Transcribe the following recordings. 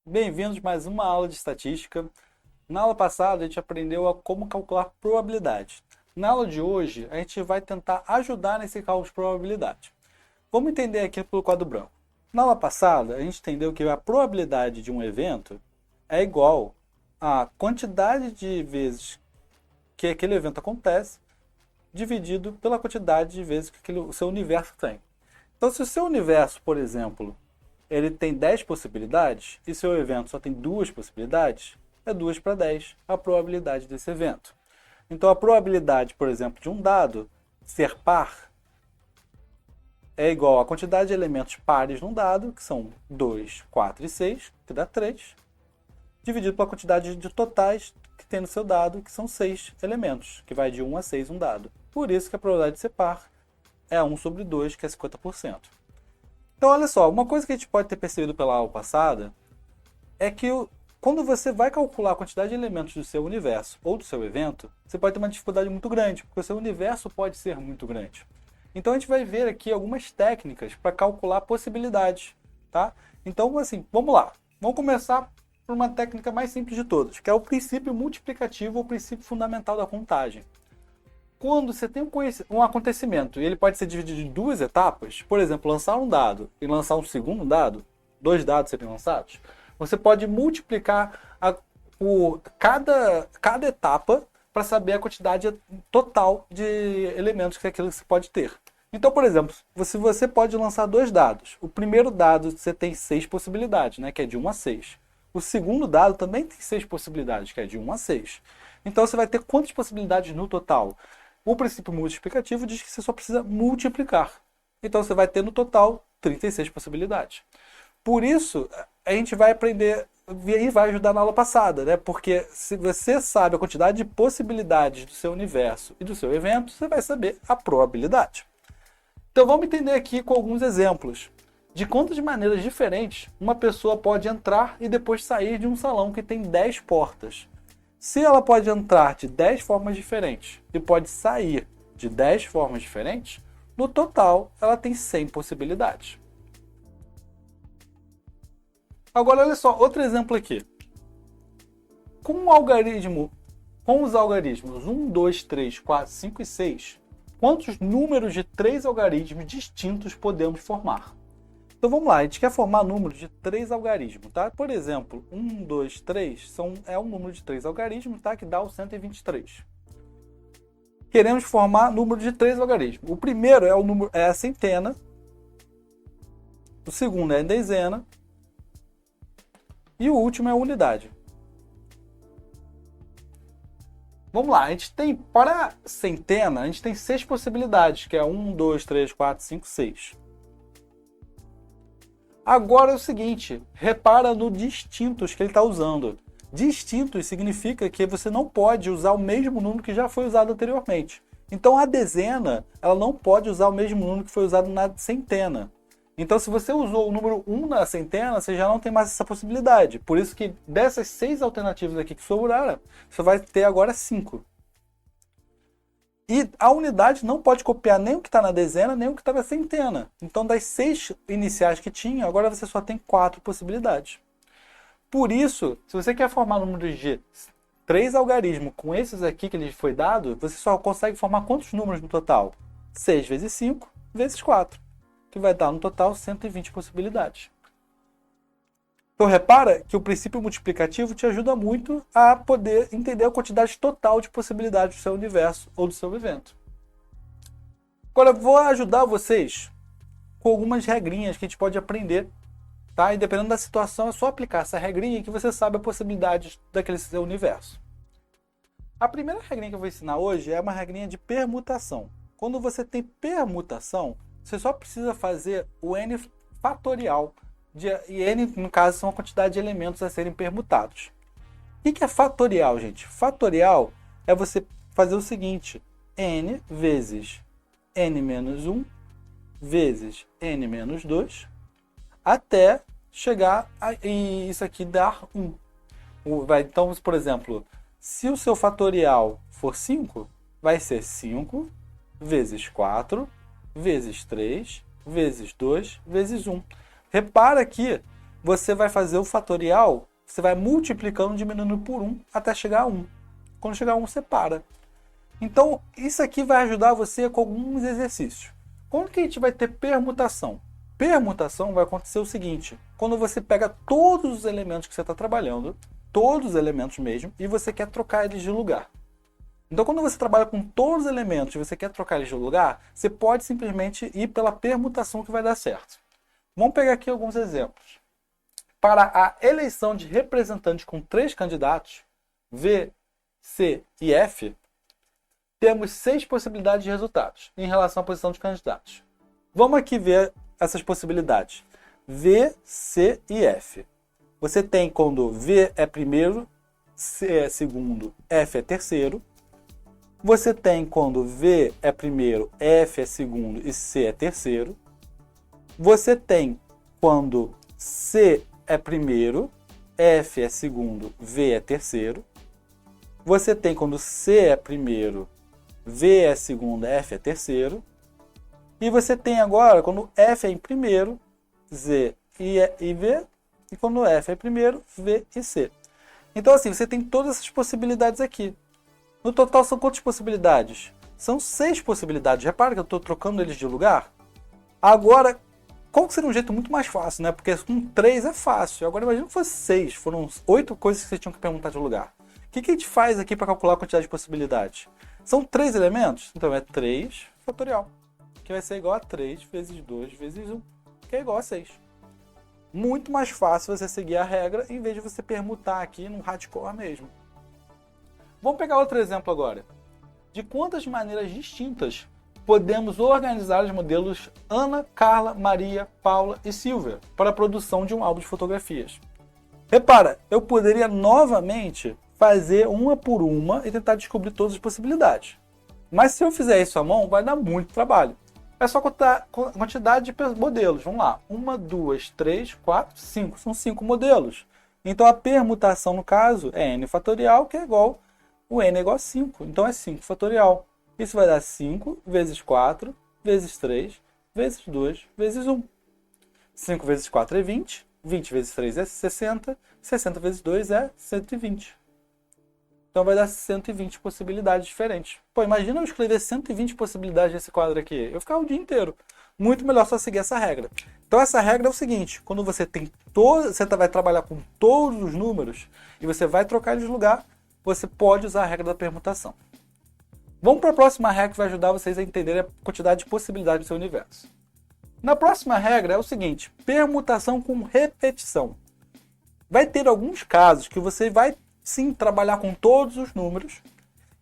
Bem-vindos a mais uma aula de estatística. Na aula passada a gente aprendeu a como calcular probabilidade. Na aula de hoje a gente vai tentar ajudar nesse cálculo de probabilidade. Vamos entender aqui pelo quadro branco. Na aula passada a gente entendeu que a probabilidade de um evento é igual à quantidade de vezes que aquele evento acontece dividido pela quantidade de vezes que o seu universo tem. Então, se o seu universo, por exemplo, ele tem 10 possibilidades e seu evento só tem 2 possibilidades, é 2 para 10 a probabilidade desse evento. Então, a probabilidade, por exemplo, de um dado ser par é igual à quantidade de elementos pares num dado, que são 2, 4 e 6, que dá 3, dividido pela quantidade de totais que tem no seu dado, que são 6 elementos, que vai de 1 a 6 um dado. Por isso que a probabilidade de ser par é 1 sobre 2, que é 50%. Então, olha só, uma coisa que a gente pode ter percebido pela aula passada é que quando você vai calcular a quantidade de elementos do seu universo ou do seu evento, você pode ter uma dificuldade muito grande, porque o seu universo pode ser muito grande. Então, a gente vai ver aqui algumas técnicas para calcular possibilidades, tá? Então, assim, vamos lá. Vamos começar por uma técnica mais simples de todas, que é o princípio multiplicativo ou princípio fundamental da contagem. Quando você tem um acontecimento e ele pode ser dividido em duas etapas, por exemplo, lançar um dado e lançar um segundo dado, 2 dados serem lançados, você pode multiplicar por cada etapa para saber a quantidade total de elementos que aquilo você pode ter. Então, por exemplo, você pode lançar 2 dados. O primeiro dado você tem 6 possibilidades, né, que é de 1 a 6. O segundo dado também tem 6 possibilidades, que é de 1 a 6. Então você vai ter quantas possibilidades no total? O princípio multiplicativo diz que você só precisa multiplicar. Então você vai ter no total 36 possibilidades. Por isso, a gente vai aprender e vai ajudar na aula passada, né? Porque se você sabe a quantidade de possibilidades do seu universo e do seu evento, você vai saber a probabilidade. Então vamos entender aqui com alguns exemplos de quantas maneiras diferentes uma pessoa pode entrar e depois sair de um salão que tem 10 portas. Se ela pode entrar de 10 formas diferentes e pode sair de 10 formas diferentes, no total ela tem 100 possibilidades. Agora olha só, outro exemplo aqui. Com os algarismos 1, 2, 3, 4, 5 e 6, quantos números de 3 algarismos distintos podemos formar? Então vamos lá, a gente quer formar números de 3 algarismos, tá? Por exemplo, 1, 2, 3 é um número de 3 algarismos, tá? Que dá o 123. Queremos formar número de 3 algarismos. O primeiro é a centena, o segundo é a dezena e o último é a unidade. Vamos lá, a gente tem, para centena, a gente tem 6 possibilidades, que é 1, 2, 3, 4, 5, 6. Agora é o seguinte, repara no distintos que ele está usando. Distintos significa que você não pode usar o mesmo número que já foi usado anteriormente. Então a dezena, ela não pode usar o mesmo número que foi usado na centena. Então se você usou o número 1 na centena, você já não tem mais essa possibilidade. Por isso que dessas 6 alternativas aqui que sobraram, você vai ter agora 5. E a unidade não pode copiar nem o que está na dezena, nem o que está na centena. Então, das 6 iniciais que tinha, agora você só tem 4 possibilidades. Por isso, se você quer formar números de 3 algarismos com esses aqui que lhe foi dado, você só consegue formar quantos números no total? 6 vezes 5 vezes 4, que vai dar no total 120 possibilidades. Então repara que o princípio multiplicativo te ajuda muito a poder entender a quantidade total de possibilidades do seu universo ou do seu evento. Agora eu vou ajudar vocês com algumas regrinhas que a gente pode aprender, tá? E dependendo da situação é só aplicar essa regrinha que você sabe a possibilidade daquele seu universo. A primeira regrinha que eu vou ensinar hoje é uma regrinha de permutação. Quando você tem permutação, você só precisa fazer o n fatorial. E n, no caso, são a quantidade de elementos a serem permutados. O que é fatorial, gente? Fatorial é você fazer o seguinte: n vezes n menos 1 vezes n menos 2 até chegar a isso aqui dar 1. Então, por exemplo, se o seu fatorial for 5, vai ser 5 vezes 4 vezes 3 vezes 2 vezes 1. Repara que você vai fazer o fatorial, você vai multiplicando, diminuindo por 1 até chegar a 1. Quando chegar a 1, você para. Então, isso aqui vai ajudar você com alguns exercícios. Quando que a gente vai ter permutação? Permutação vai acontecer o seguinte: quando você pega todos os elementos que você está trabalhando, todos os elementos mesmo, e você quer trocar eles de lugar. Então, quando você trabalha com todos os elementos e você quer trocar eles de lugar, você pode simplesmente ir pela permutação que vai dar certo. Vamos pegar aqui alguns exemplos. Para a eleição de representantes com 3 candidatos, V, C e F, temos 6 possibilidades de resultados em relação à posição de candidatos. Vamos aqui ver essas possibilidades. V, C e F. Você tem quando V é primeiro, C é segundo, F é terceiro. Você tem quando V é primeiro, F é segundo e C é terceiro. Você tem quando C é primeiro, F é segundo, V é terceiro. Você tem quando C é primeiro, V é segundo, F é terceiro. E você tem agora quando F é em primeiro, Z e V. E quando F é primeiro, V e C. Então assim, você tem todas essas possibilidades aqui. No total são quantas possibilidades? São 6 possibilidades. Repara que eu estou trocando eles de lugar. Agora, qual seria um jeito muito mais fácil, né? Porque com 3 é fácil. Agora imagina que fosse 6. Foram 8 coisas que vocês tinham que perguntar de lugar. O que a gente faz aqui para calcular a quantidade de possibilidades? São 3 elementos? Então é 3 fatorial. Que vai ser igual a 3 vezes 2 vezes 1. Que é igual a 6. Muito mais fácil você seguir a regra em vez de você permutar aqui no hardcore mesmo. Vamos pegar outro exemplo agora. De quantas maneiras distintas podemos organizar os modelos Ana, Carla, Maria, Paula e Silvia para a produção de um álbum de fotografias? Repara, eu poderia novamente fazer uma por uma e tentar descobrir todas as possibilidades. Mas se eu fizer isso à mão, vai dar muito trabalho. É só contar a quantidade de modelos. Vamos lá. 1, 2, 3, 4, 5. São 5 modelos. Então a permutação, no caso, é n fatorial, que é igual o n é igual a 5. Então é 5 fatorial. Isso vai dar 5 vezes 4, vezes 3, vezes 2, vezes 1. 5 vezes 4 é 20. 20 vezes 3 é 60. 60 vezes 2 é 120. Então vai dar 120 possibilidades diferentes. Pô, imagina eu escrever 120 possibilidades nesse quadro aqui. Eu ficava o dia inteiro. Muito melhor só seguir essa regra. Então essa regra é o seguinte: quando você tem você vai trabalhar com todos os números e você vai trocar eles de lugar, você pode usar a regra da permutação. Vamos para a próxima regra que vai ajudar vocês a entenderem a quantidade de possibilidades do seu universo. Na próxima regra é o seguinte: permutação com repetição. Vai ter alguns casos que você vai sim trabalhar com todos os números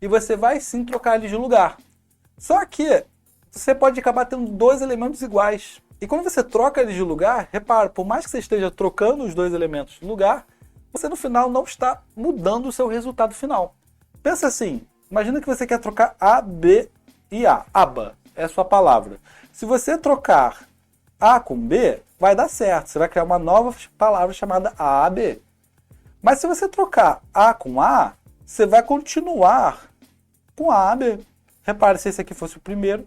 e você vai sim trocar eles de lugar. Só que você pode acabar tendo 2 elementos iguais. E quando você troca eles de lugar, repara, por mais que você esteja trocando os 2 elementos de lugar, você no final não está mudando o seu resultado final. Pensa assim, imagina que você quer trocar A, B e A. Aba é a sua palavra. Se você trocar A com B, vai dar certo. Você vai criar uma nova palavra chamada AB. Mas se você trocar A com A, você vai continuar com A, AB. Repare se esse aqui fosse o primeiro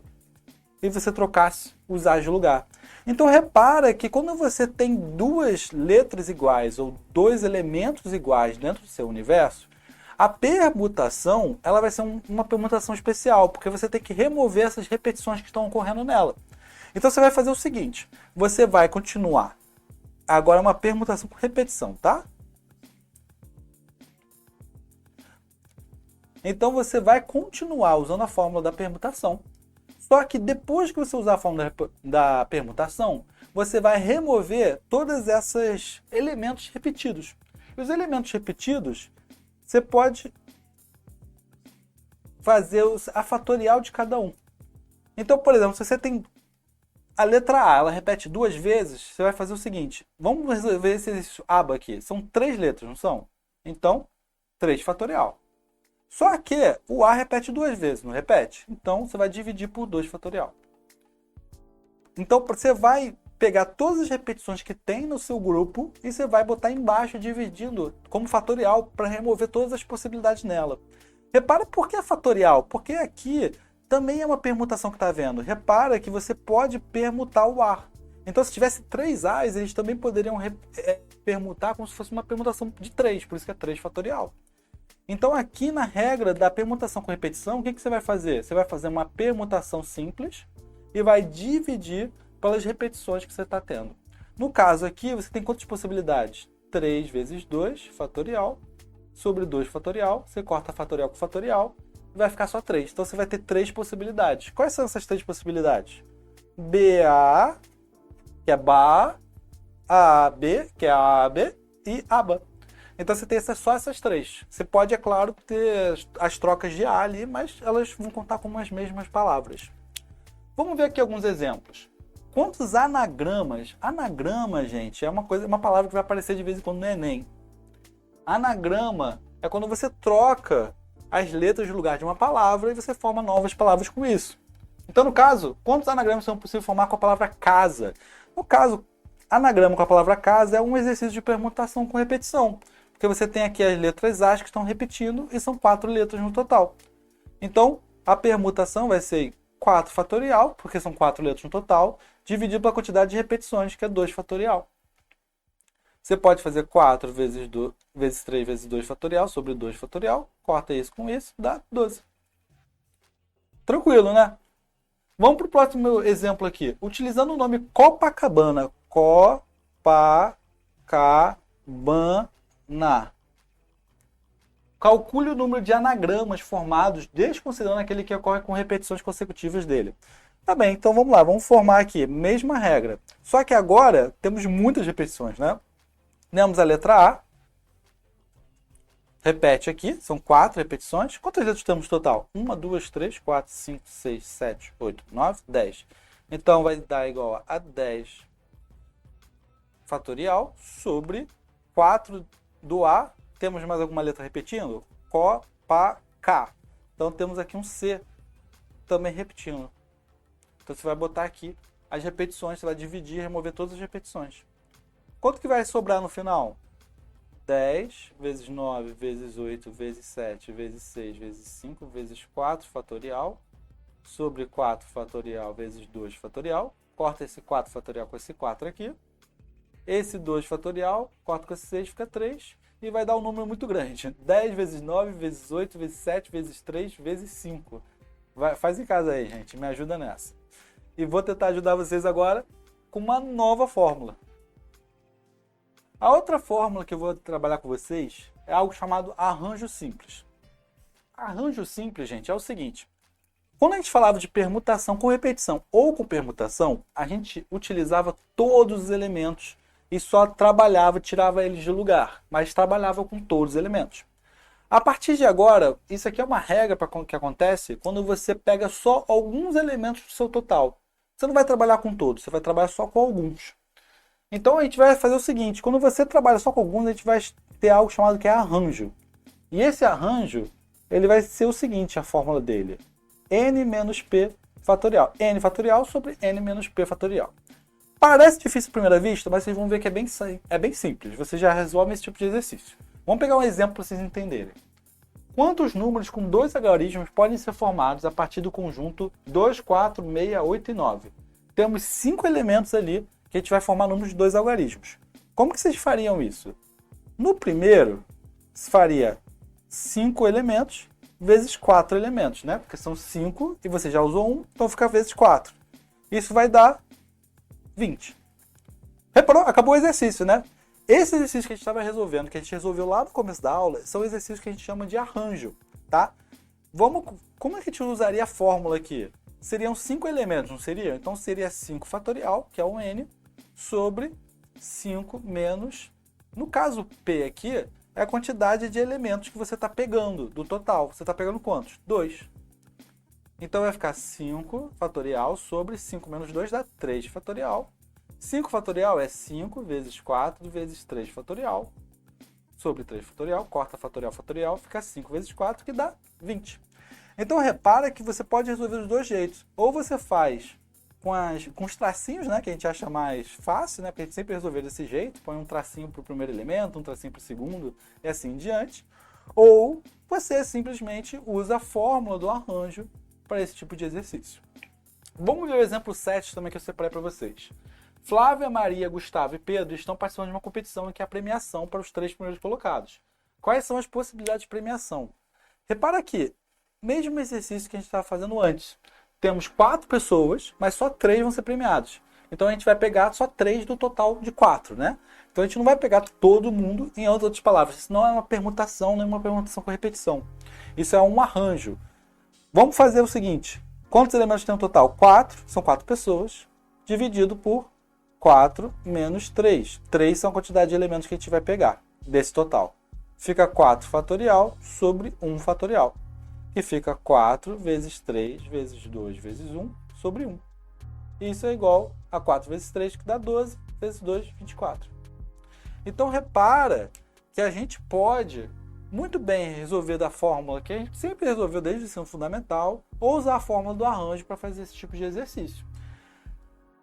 e você trocasse os A's de lugar. Então repara que quando você tem 2 letras iguais ou 2 elementos iguais dentro do seu universo, a permutação ela vai ser uma permutação especial, porque você tem que remover essas repetições que estão ocorrendo nela. Então você vai fazer o seguinte: você vai continuar. Agora é uma permutação com repetição, tá? Então você vai continuar usando a fórmula da permutação. Só que depois que você usar a fórmula da permutação, você vai remover todos esses elementos repetidos. E os elementos repetidos, você pode fazer a fatorial de cada um. Então, por exemplo, se você tem a letra A, ela repete 2 vezes, você vai fazer o seguinte. Vamos resolver esse exercício aba aqui. São 3 letras, não são? Então, 3 fatorial. Só que o A repete 2 vezes, não repete? Então, você vai dividir por 2 fatorial. Então, você vai pegar todas as repetições que tem no seu grupo e você vai botar embaixo, dividindo como fatorial, para remover todas as possibilidades nela. Repara por que é fatorial? Porque aqui também é uma permutação que está vendo. Repara que você pode permutar o A. Então, se tivesse 3 A's, eles também poderiam permutar como se fosse uma permutação de 3, por isso que é 3 fatorial. Então aqui na regra da permutação com repetição, o que você vai fazer? Você vai fazer uma permutação simples e vai dividir pelas repetições que você está tendo. No caso aqui, você tem quantas possibilidades? 3 vezes 2 fatorial sobre 2 fatorial. Você corta fatorial com fatorial e vai ficar só 3. Então você vai ter 3 possibilidades. Quais são essas 3 possibilidades? BA, que é BA, AB, que é AB, e ABA. Então você tem só essas 3. Você pode, é claro, ter as trocas de A ali, mas elas vão contar como as mesmas palavras. Vamos ver aqui alguns exemplos. Quantos anagramas? Anagrama, gente, é uma palavra que vai aparecer de vez em quando no Enem. Anagrama é quando você troca as letras de lugar de uma palavra e você forma novas palavras com isso. Então, no caso, quantos anagramas são possíveis formar com a palavra casa? No caso, anagrama com a palavra casa é um exercício de permutação com repetição. Porque você tem aqui as letras A que estão repetindo e são 4 letras no total. Então, a permutação vai ser 4 fatorial, porque são 4 letras no total, dividido pela quantidade de repetições, que é 2 fatorial. Você pode fazer 4 vezes 3 vezes 2 fatorial sobre 2 fatorial, corta isso com isso, dá 12. Tranquilo, né? Vamos para o próximo exemplo aqui. Utilizando o nome Copacabana. Copacabana. Calcule o número de anagramas formados, desconsiderando aquele que ocorre com repetições consecutivas dele. Tá bem, então vamos lá, vamos formar aqui, mesma regra. Só que agora temos muitas repetições, né? Temos a letra A. Repete aqui, são 4 repetições. Quantas letras temos no total? 1, 2, 3, 4, 5, 6, 7, 8, 9, 10. Então vai dar igual a 10 fatorial sobre 4 do A. Temos mais alguma letra repetindo? Copa-K. Então temos aqui um C também repetindo. Então você vai botar aqui as repetições, você vai dividir e remover todas as repetições. Quanto que vai sobrar no final? 10 vezes 9 vezes 8 vezes 7 vezes 6 vezes 5 vezes 4 fatorial sobre 4 fatorial vezes 2 fatorial. Corta esse 4 fatorial com esse 4 aqui. Esse 2 fatorial, corta com esse 6, fica 3. E vai dar um número muito grande. 10 vezes 9 vezes 8 vezes 7 vezes 3 vezes 5. Faz em casa aí, gente. Me ajuda nessa. E vou tentar ajudar vocês agora com uma nova fórmula. A outra fórmula que eu vou trabalhar com vocês é algo chamado arranjo simples. Arranjo simples, gente, é o seguinte. Quando a gente falava de permutação com repetição ou com permutação, a gente utilizava todos os elementos e só trabalhava, tirava eles de lugar, mas trabalhava com todos os elementos. A partir de agora, isso aqui é uma regra para que acontece quando você pega só alguns elementos do seu total. Você não vai trabalhar com todos, você vai trabalhar só com alguns. Então a gente vai fazer o seguinte, quando você trabalha só com alguns, a gente vai ter algo chamado que é arranjo. E esse arranjo, ele vai ser o seguinte, a fórmula dele. N menos P fatorial. N fatorial sobre N menos P fatorial. Parece difícil à primeira vista, mas vocês vão ver que é bem simples. Você já resolve esse tipo de exercício. Vamos pegar um exemplo para vocês entenderem. Quantos números com 2 algarismos podem ser formados a partir do conjunto 2, 4, 6, 8 e 9? Temos 5 elementos ali que a gente vai formar números de 2 algarismos. Como que vocês fariam isso? No primeiro, se faria 5 elementos vezes 4 elementos, né? Porque são 5 e você já usou 1, então fica vezes 4. Isso vai dar 20. Reparou? Acabou o exercício, né? Esse exercício que a gente estava resolvendo, que a gente resolveu lá no começo da aula, são exercícios que a gente chama de arranjo, tá? Como é que a gente usaria a fórmula aqui? Seriam 5 elementos, não seria? Então seria 5 fatorial, que é um N, sobre 5 menos... No caso P aqui, é a quantidade de elementos que você está pegando do total. Você está pegando quantos? 2. Então vai ficar 5 fatorial sobre 5 menos 2 dá 3 fatorial. 5 fatorial é 5 vezes 4 vezes 3 fatorial. Sobre 3 fatorial, corta fatorial, fatorial, fica 5 vezes 4 que dá 20. Então repara que você pode resolver dos dois jeitos. Ou você faz com os tracinhos, né, que a gente acha mais fácil, né, porque a gente sempre resolveu desse jeito. Põe um tracinho para o primeiro elemento, um tracinho para o segundo e assim em diante. Ou você simplesmente usa a fórmula do arranjo para esse tipo de exercício. Vamos ver o exemplo 7 também que eu separei para vocês. Flávia, Maria, Gustavo e Pedro estão participando de uma competição em que há premiação para os 3 primeiros colocados. Quais são as possibilidades de premiação? Repara aqui, mesmo exercício que a gente estava fazendo antes. Temos 4 pessoas, mas só 3 vão ser premiados. Então a gente vai pegar só 3 do total de 4, né? Então a gente não vai pegar todo mundo em outras palavras. Isso não é uma permutação, nem uma permutação com repetição. Isso é um arranjo. Vamos fazer o seguinte. Quantos elementos tem no total? 4, são 4 pessoas, dividido por 4 menos 3. 3 são a quantidade de elementos que a gente vai pegar desse total. Fica 4 fatorial sobre 1 fatorial. E fica 4 vezes 3 vezes 2 vezes 1 sobre 1. Isso é igual a 4 vezes 3, que dá 12, vezes 2, 24. Então, repara que a gente pode muito bem resolver da fórmula que a gente sempre resolveu desde o ensino fundamental, ou usar a fórmula do arranjo para fazer esse tipo de exercício.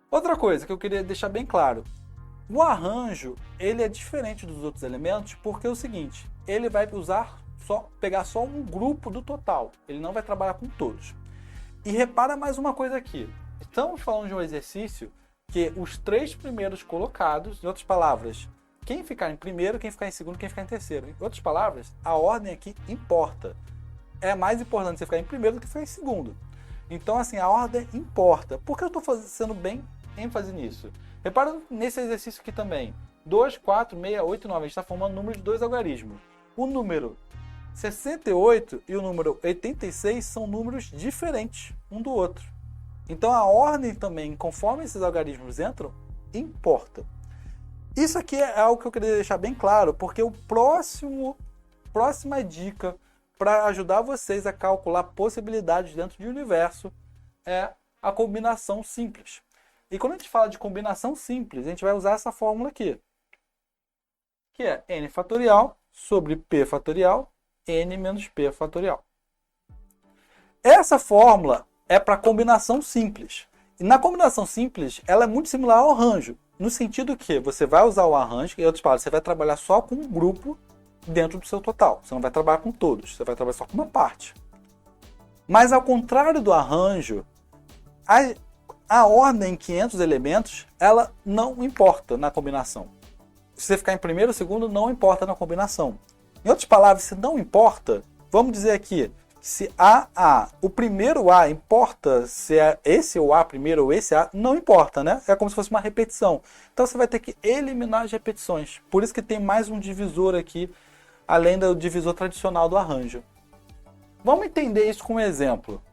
Outra coisa que eu queria deixar bem claro. O arranjo, ele é diferente dos outros elementos porque é o seguinte, ele vai pegar só um grupo do total, ele não vai trabalhar com todos. E repara mais uma coisa aqui, estamos falando de um exercício que os 3 primeiros colocados, em outras palavras, quem ficar em primeiro, quem ficar em segundo, quem ficar em terceiro. Em outras palavras, a ordem aqui importa. É mais importante você ficar em primeiro do que ficar em segundo. Então, assim, a ordem importa. Por que eu estou sendo bem ênfase nisso? Repara nesse exercício aqui também. 2, 4, 6, 8 e 9. A gente está formando número de 2 algarismos. O número 68 e o número 86 são números diferentes um do outro. Então, a ordem também, conforme esses algarismos entram, importa. Isso aqui é algo que eu queria deixar bem claro, porque próxima dica para ajudar vocês a calcular possibilidades dentro de um universo é a combinação simples. E quando a gente fala de combinação simples, a gente vai usar essa fórmula aqui, que é n fatorial sobre p fatorial, n menos p fatorial. Essa fórmula é para combinação simples. E na combinação simples, ela é muito similar ao arranjo, no sentido que você vai usar o arranjo, em outras palavras, você vai trabalhar só com um grupo dentro do seu total. Você não vai trabalhar com todos, você vai trabalhar só com uma parte. Mas ao contrário do arranjo, a ordem em 500 elementos, ela não importa na combinação. Se você ficar em primeiro ou segundo, não importa na combinação. Em outras palavras, se não importa, vamos dizer aqui, se o primeiro A importa, se é esse o A primeiro ou esse A, não importa, né? É como se fosse uma repetição. Então você vai ter que eliminar as repetições. Por isso que tem mais um divisor aqui, além do divisor tradicional do arranjo. Vamos entender isso com um exemplo.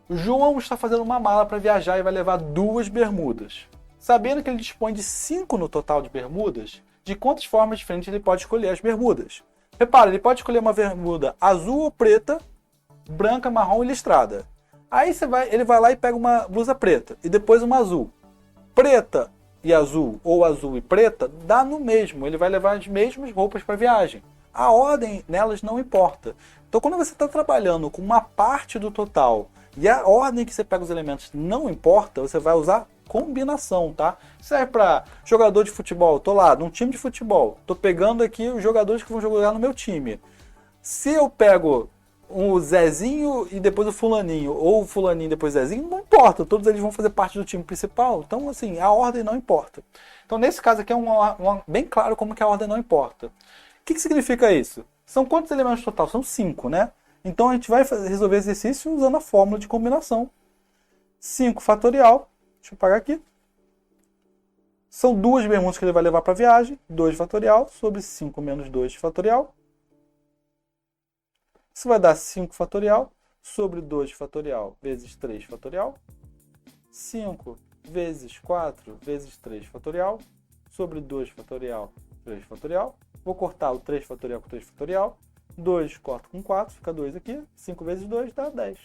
O João está fazendo uma mala para viajar e vai levar 2 bermudas. Sabendo que ele dispõe de 5 no total de bermudas, de quantas formas diferentes ele pode escolher as bermudas? Repara, ele pode escolher uma bermuda azul ou preta, branca, marrom e listrada. Aí ele vai lá e pega uma blusa preta e depois uma azul. Preta e azul ou azul e preta dá no mesmo, ele vai levar as mesmas roupas para a viagem. A ordem nelas não importa. Então quando você está trabalhando com uma parte do total e a ordem que você pega os elementos não importa, você vai usar combinação, tá? Serve para jogador de futebol, tô lá num time de futebol, tô pegando aqui os jogadores que vão jogar no meu time. Se eu pego o Zezinho e depois o fulaninho, ou o fulaninho e depois o Zezinho, não importa, todos eles vão fazer parte do time principal, então assim, a ordem não importa. Então nesse caso aqui é bem claro como que a ordem não importa. O que significa isso? São quantos elementos total? São 5, né? Então a gente vai resolver exercício usando a fórmula de combinação. 5 fatorial, deixa eu apagar aqui. São 2 bermudas que ele vai levar para a viagem, 2 fatorial sobre 5 menos 2 fatorial. Isso vai dar 5 fatorial sobre 2 fatorial vezes 3 fatorial. 5 vezes 4 vezes 3 fatorial sobre 2 fatorial, 3 fatorial. Vou cortar o 3 fatorial com 3 fatorial. 2 corto com 4, fica 2 aqui. 5 vezes 2 dá 10.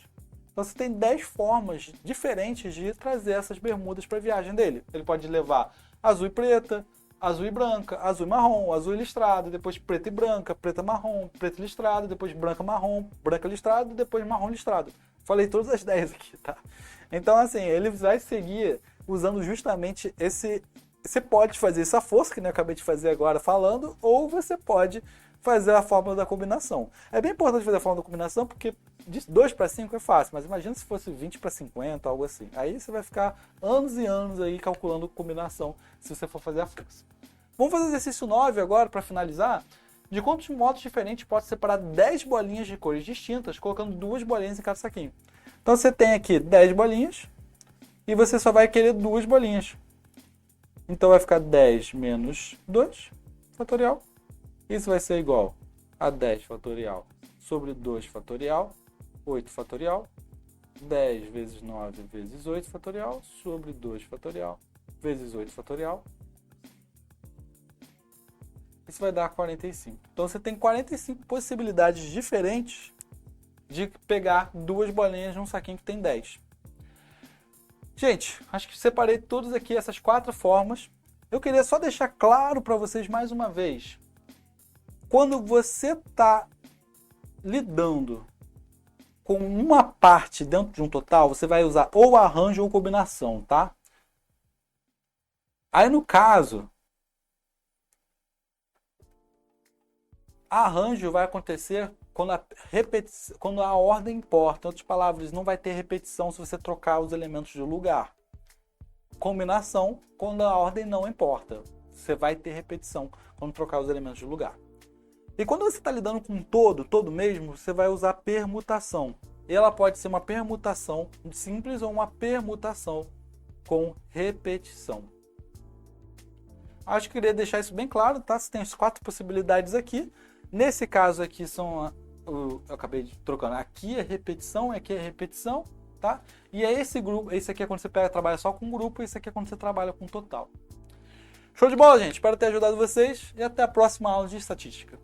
Então você tem 10 formas diferentes de trazer essas bermudas para a viagem dele. Ele pode levar azul e preta, azul e branca, azul e marrom, azul e listrado, depois preta e branca, preta e marrom, preta e listrado, depois branca e marrom, branca e listrado, depois marrom e listrado. Falei todas as 10 aqui, tá? Então, assim, ele vai seguir usando justamente esse... Você pode fazer essa força, que eu acabei de fazer agora falando, ou você pode fazer a fórmula da combinação. É bem importante fazer a fórmula da combinação porque de 2 para 5 é fácil, mas imagina se fosse 20 para 50, algo assim. Aí você vai ficar anos e anos aí calculando combinação se você for fazer a força. Vamos fazer o exercício 9 agora para finalizar. De quantos modos diferentes pode separar 10 bolinhas de cores distintas colocando 2 bolinhas em cada saquinho? Então você tem aqui 10 bolinhas e você só vai querer 2 bolinhas. Então vai ficar 10 menos 2 fatorial. Isso vai ser igual a 10 fatorial sobre 2 fatorial, 8 fatorial, 10 vezes 9 vezes 8 fatorial, sobre 2 fatorial, vezes 8 fatorial. Isso vai dar 45. Então você tem 45 possibilidades diferentes de pegar 2 bolinhas num saquinho que tem 10. Gente, acho que separei todas aqui essas 4 formas. Eu queria só deixar claro para vocês mais uma vez. Quando você está lidando com uma parte dentro de um total, você vai usar ou arranjo ou combinação, tá? Aí no caso, arranjo vai acontecer quando a ordem importa. Em outras palavras, não vai ter repetição se você trocar os elementos de lugar. Combinação, quando a ordem não importa. Você vai ter repetição quando trocar os elementos de lugar. E quando você está lidando com um todo mesmo, você vai usar permutação. E ela pode ser uma permutação simples ou uma permutação com repetição. Acho que queria deixar isso bem claro, tá? Você tem as 4 possibilidades aqui. Nesse caso aqui são, eu acabei trocando, aqui é repetição, aqui é repetição, tá? E é esse grupo, esse aqui é quando você trabalha só com grupo, esse aqui é quando você trabalha com total. Show de bola, gente! Espero ter ajudado vocês e até a próxima aula de estatística.